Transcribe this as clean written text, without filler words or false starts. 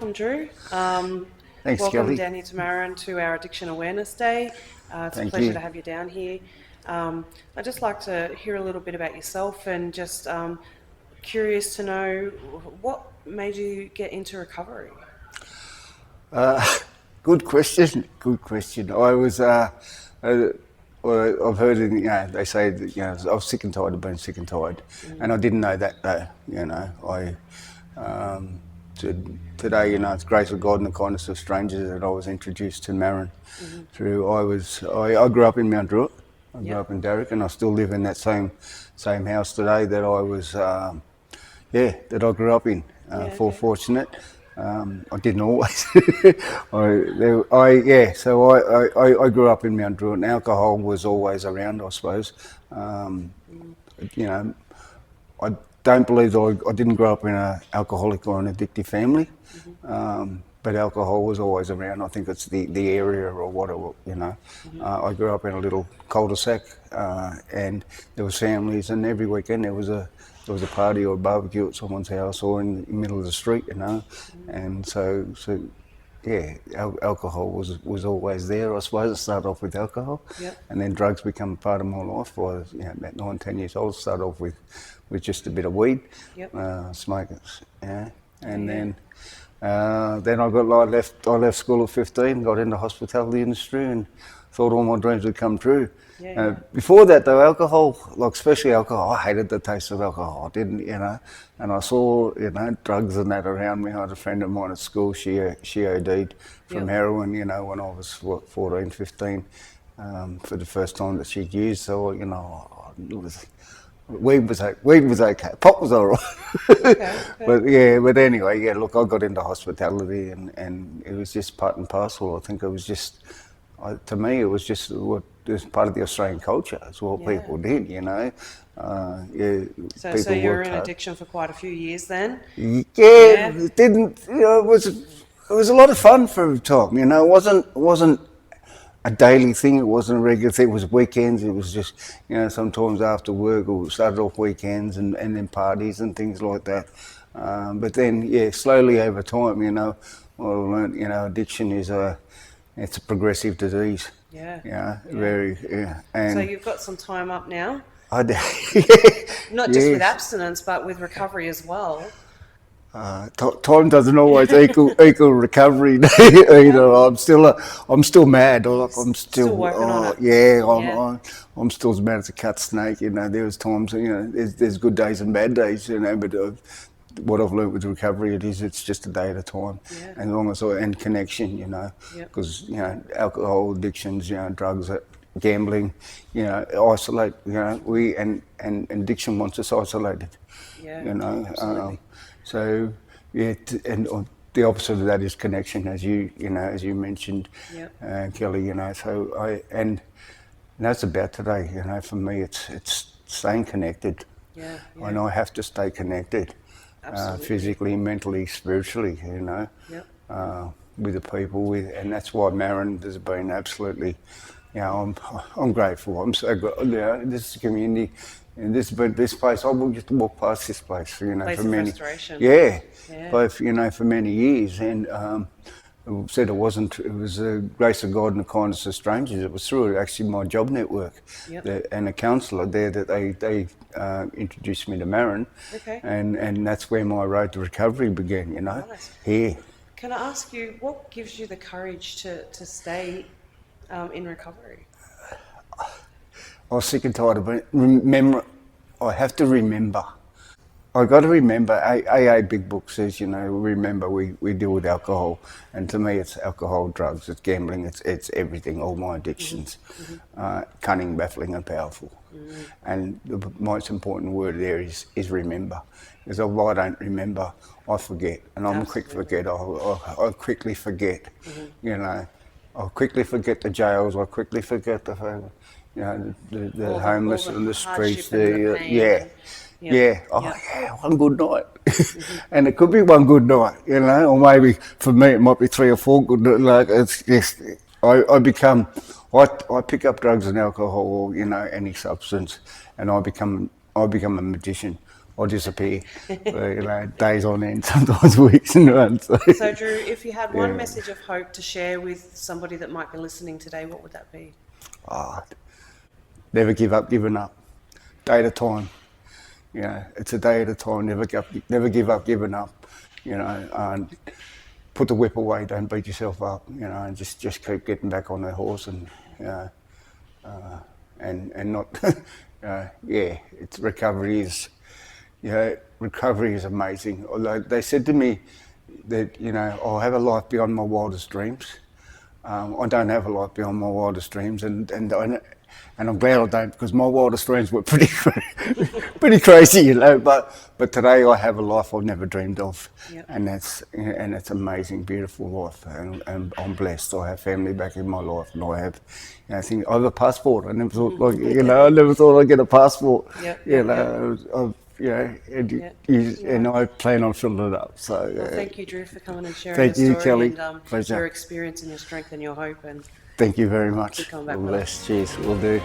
welcome, Drew. Thanks, Welcome Kelly. down here to Marrin to our Addiction Awareness Day. It's a pleasure to have you down here. I'd just like to hear a little bit about yourself and just curious to know what made you get into recovery. Good question. Good question. Well, I've heard it, they say that, I was sick and tired of being sick and tired. And I didn't know that though, today, it's grace of God and the kindness of strangers that I was introduced to Marrin through. I grew up in Mount Druitt. I grew up in Darrick, and I still live in that same house today that I was, that I grew up in. Fortunate. I didn't always. I grew up in Mount Druitt, and alcohol was always around, I suppose. I don't believe that I didn't grow up in an alcoholic or an addictive family, but alcohol was always around. I think it's the area or what I grew up in a little cul-de-sac, and there was families, and every weekend there was a party or a barbecue at someone's house or in the middle of the street, and so alcohol was always there. I suppose it started off with alcohol, and then drugs become part of my life. I was about 9, 10 years old. Started off with just a bit of weed, smoking, and then I left school at 15, got into the hospitality industry, and thought all my dreams would come true. Before that though, alcohol, like especially alcohol, I hated the taste of alcohol. I didn't, and I saw, drugs and that around me. I had a friend of mine at school, she OD'd from heroin, when I was 14, 15, for the first time that she'd used. So, weed was okay. Pot was all right. But anyway, look, I got into hospitality and it was just part and parcel. I think it was just, to me, it was just what is part of the Australian culture. It's what people did, So you were in addiction for quite a few years then? It didn't, it was a lot of fun for a time, It wasn't a daily thing, it wasn't a regular thing, it was weekends, it was just, sometimes after work, or started off weekends and then parties and things like that. But then, slowly over time, what I learned, addiction is it's a progressive disease. And so you've got some time up now? I do. Not just with abstinence, but with recovery as well. Time doesn't always equal recovery either. I'm still mad. I'm still working on it. I'm still as mad as a cut snake. There's times, there's good days and bad days, but what I've learned with recovery, it's just a day at a time, as long as and connection, because alcohol addictions, drugs, gambling, isolate, and addiction wants us isolated, so and the opposite of that is connection, as you mentioned, Kelly. And that's about today. For me, it's staying connected. And I have to stay connected. Physically, mentally, spiritually, with the people, and that's why Marrin has been absolutely, I'm grateful. I'm so good. This community, and this place, I used to walk past this place, for many, both, for many years, and said it was the grace of God and the kindness of strangers. It was through actually my job network and a counsellor there that they introduced me to Marrin, and that's where my road to recovery began, Nice. Here. Can I ask you, what gives you the courage to stay in recovery? I was sick and tired of it. I have to remember. I got to remember, AA Big Book says, remember we deal with alcohol, and to me it's alcohol, drugs, it's gambling, it's everything, all my addictions, cunning, baffling and powerful. And the most important word there is remember, because if I don't remember, I forget, and I'm a quick forgetter. I quickly forget, I'll quickly forget the jails, I'll quickly forget the homeless on the streets, one good night. And it could be one good night, or maybe for me it might be 3 or 4 good nights. Like, it's just, I pick up drugs and alcohol, or any substance, and I become a magician. I'll disappear for, days on end, sometimes weeks in run. So Drew, if you had one message of hope to share with somebody that might be listening today, what would that be? Never give up giving up. Day at a time. It's a day at a time. Never give up giving up. And put the whip away. Don't beat yourself up. And just keep getting back on that horse and not. It's recovery is. Recovery is amazing. Although they said to me that I'll have a life beyond my wildest dreams. I don't have a life beyond my wildest dreams, and I'm glad I don't, because my wildest dreams were pretty crazy, But today I have a life I've never dreamed of, and it's amazing, beautiful life, and I'm blessed. I have family back in my life, and I have, I have a passport. I never thought, I never thought I'd get a passport. And I plan on filling it up. So thank you, Drew, for coming and sharing thank your you, story Kelly. and Pleasure. your experience and your strength and your hope. And thank you very much. keep coming back. All the best. Cheers. Will do.